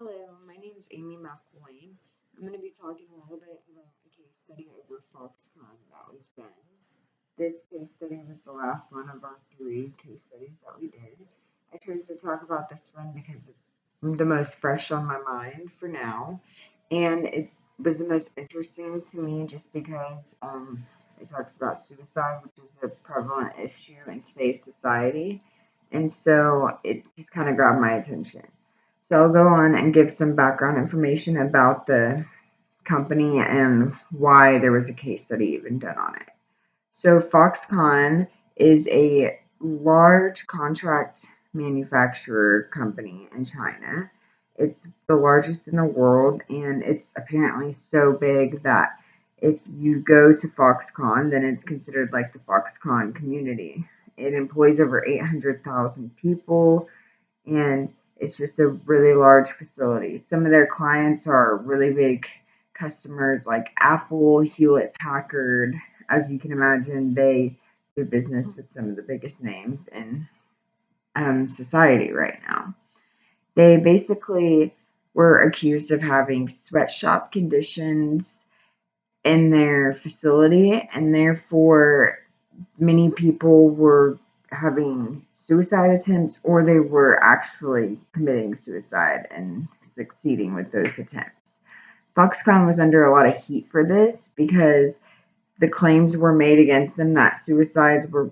Hello, my name is Amy McCoy. I'm going to be talking a little bit about a case study over Foxconn that was done. This case study was the last one of our three case studies that we did. I chose to talk about this one because it's the most fresh on my mind for now, and it was the most interesting to me just because it talks about suicide, which is a prevalent issue in today's society, and so it just kind of grabbed my attention. So I'll go on and give some background information about the company and why there was a case study even done on it. So Foxconn is a large contract manufacturer company in China. It's the largest in the world, and it's apparently so big that if you go to Foxconn, then it's considered like the Foxconn community. It employs over 800,000 people, and it's just a really large facility. Some of their clients are really big customers like Apple, Hewlett Packard. As you can imagine, they do business with some of the biggest names in society right now. They basically were accused of having sweatshop conditions in their facility, and therefore many people were having suicide attempts or they were actually committing suicide and succeeding with those attempts. Foxconn was under a lot of heat for this because the claims were made against them that suicides were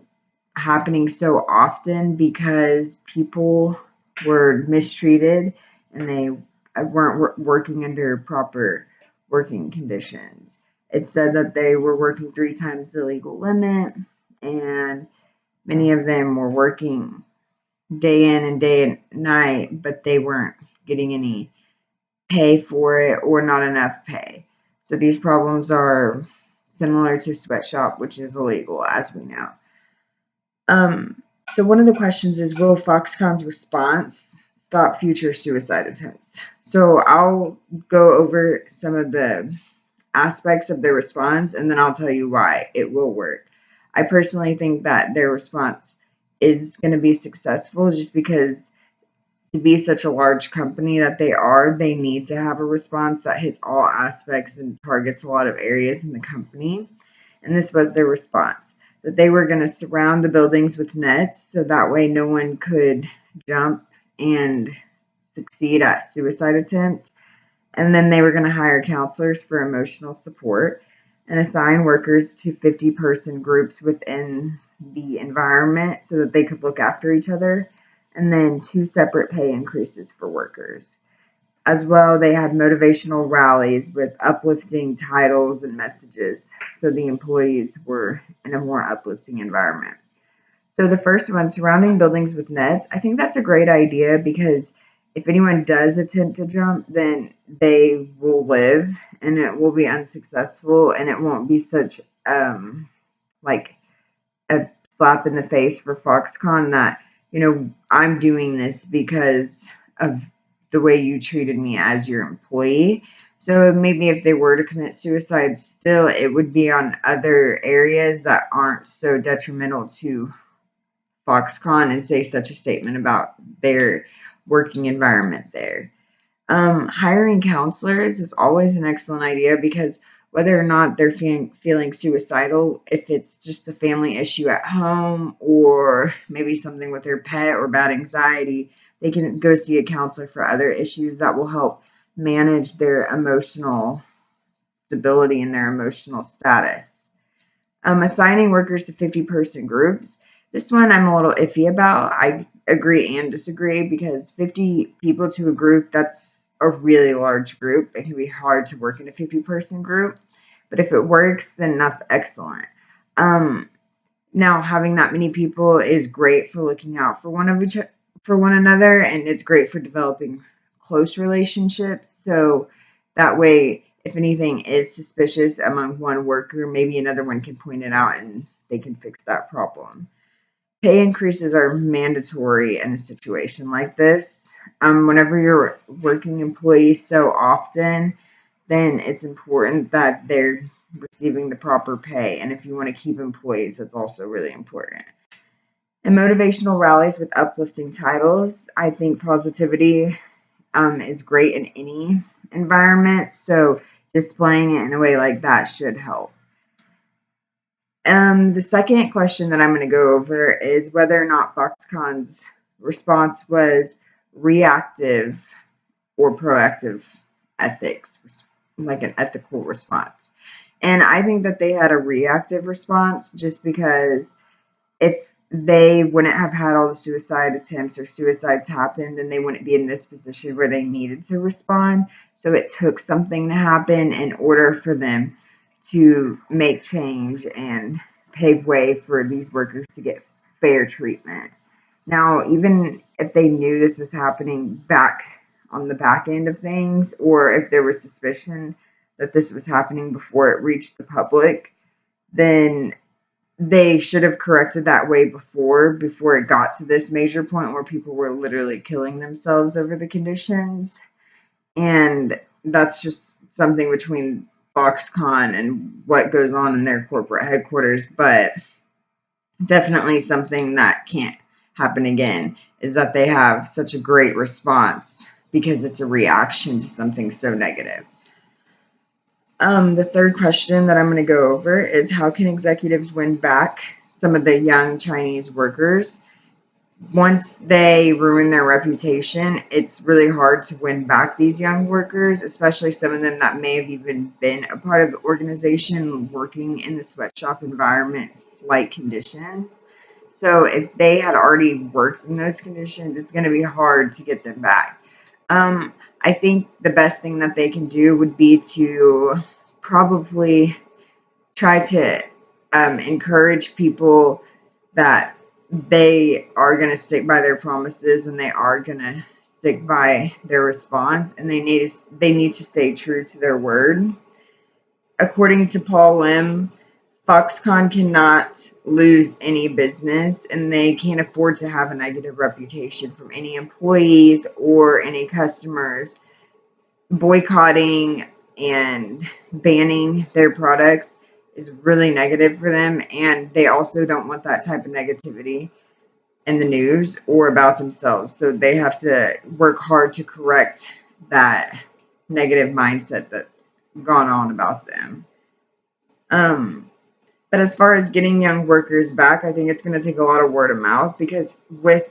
happening so often because people were mistreated and they weren't working under proper working conditions. It said that they were working 3 times the legal limit, and many of them were working day in and day and night, but they weren't getting any pay for it or not enough pay. So these problems are similar to sweatshop, which is illegal, as we know. Um, so one of the questions is, will Foxconn's response stop future suicide attempts? So I'll go over some of the aspects of their response, and then I'll tell you why it will work. I personally think that their response is going to be successful just because to be such a large company that they are, they need to have a response that hits all aspects and targets a lot of areas in the company. And this was their response, that they were going to surround the buildings with nets so that way no one could jump and succeed at suicide attempts. And then they were going to hire counselors for emotional support and assign workers to 50-person groups within the environment so that they could look after each other, and then 2 separate pay increases for workers. As well, they had motivational rallies with uplifting titles and messages so the employees were in a more uplifting environment. So the first one, surrounding buildings with nets, I think that's a great idea because if anyone does attempt to jump, then they will live and it will be unsuccessful and it won't be such like a slap in the face for Foxconn that, I'm doing this because of the way you treated me as your employee. So maybe if they were to commit suicide still, it would be on other areas that aren't so detrimental to Foxconn and say such a statement about their working environment there. Hiring counselors is always an excellent idea because whether or not they're feeling suicidal, if it's just a family issue at home or maybe something with their pet or bad anxiety, they can go see a counselor for other issues that will help manage their emotional stability and their emotional status. Assigning workers to 50-person groups. This one I'm a little iffy about. I agree and disagree because 50 people to a group, that's a really large group. It can be hard to work in a 50-person group, but if it works, then that's excellent. Now, having that many people is great for looking out for one another, and it's great for developing close relationships. So that way, if anything is suspicious among one worker, maybe another one can point it out and they can fix that problem. Pay increases are mandatory in a situation like this. Whenever you're working employees so often, then it's important that they're receiving the proper pay. And if you want to keep employees, that's also really important. And motivational rallies with uplifting titles. I think positivity is great in any environment. So displaying it in a way like that should help. The second question that I'm going to go over is whether or not Foxconn's response was reactive or proactive ethics, like an ethical response. And I think that they had a reactive response just because if they wouldn't have had all the suicide attempts or suicides happen, then they wouldn't be in this position where they needed to respond. So it took something to happen in order for them to make change and pave way for these workers to get fair treatment. Now, even if they knew this was happening back on the back end of things, or if there was suspicion that this was happening before it reached the public, then they should have corrected that way before it got to this major point where people were literally killing themselves over the conditions. And that's just something between Foxconn and what goes on in their corporate headquarters, but definitely something that can't happen again is that they have such a great response because it's a reaction to something so negative. The third question that I'm going to go over is how can executives win back some of the young Chinese workers? Once they ruin their reputation, it's really hard to win back these young workers, especially some of them that may have even been a part of the organization working in the sweatshop environment like conditions. So if they had already worked in those conditions, it's going to be hard to get them back. I think the best thing that they can do would be to probably try to encourage people that they are going to stick by their promises and they are going to stick by their response, and they need to stay true to their word. According to Paul Lim, Foxconn cannot lose any business, and they can't afford to have a negative reputation from any employees or any customers. Boycotting and banning their products is really negative for them, and they also don't want that type of negativity in the news or about themselves. So they have to work hard to correct that negative mindset that's gone on about them. But as far as getting young workers back, I think it's going to take a lot of word of mouth because with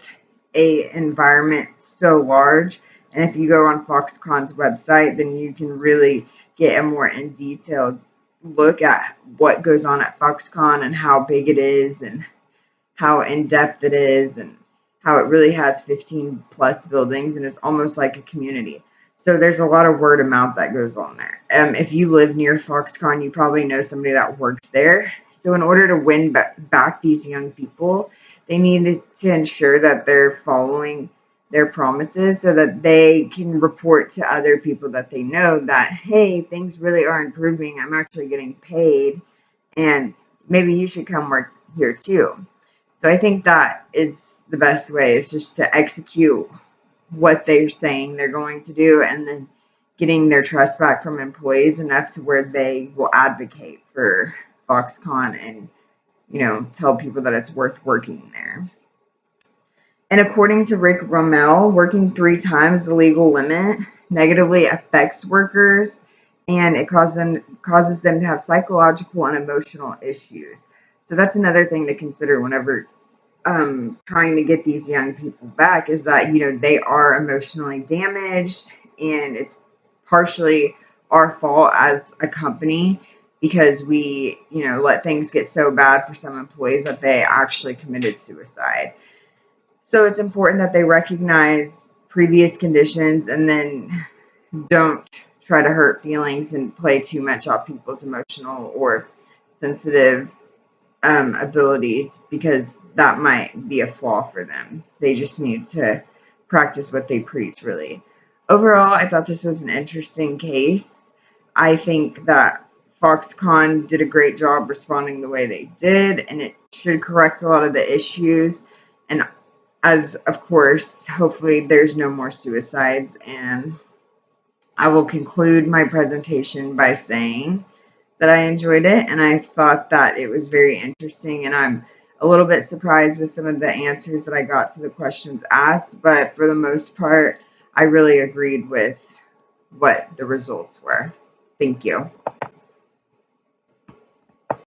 a environment so large, and if you go on Foxconn's website, then you can really get a more in detailed look at what goes on at Foxconn and how big it is and how in depth it is and how it really has 15 plus buildings and it's almost like a community. So there's a lot of word of mouth that goes on there. If you live near Foxconn, you probably know somebody that works there. So in order to win back these young people, they need to ensure that they're following their promises so that they can report to other people that they know that, hey, things really are improving. I'm actually getting paid, and maybe you should come work here too. So I think that is the best way, is just to execute what they're saying they're going to do and then getting their trust back from employees enough to where they will advocate for Foxconn and, tell people that it's worth working there. And according to Rick Rommel, working 3 times the legal limit negatively affects workers, and it causes them to have psychological and emotional issues. So that's another thing to consider whenever trying to get these young people back, is that, they are emotionally damaged, and it's partially our fault as a company because we, let things get so bad for some employees that they actually committed suicide. So it's important that they recognize previous conditions and then don't try to hurt feelings and play too much off people's emotional or sensitive abilities, because that might be a flaw for them. They just need to practice what they preach, really. Overall, I thought this was an interesting case. I think that Foxconn did a great job responding the way they did, and it should correct a lot of the issues. And as of course, hopefully there's no more suicides. And I will conclude my presentation by saying that I enjoyed it and I thought that it was very interesting, and I'm a little bit surprised with some of the answers that I got to the questions asked, but for the most part, I really agreed with what the results were. Thank you.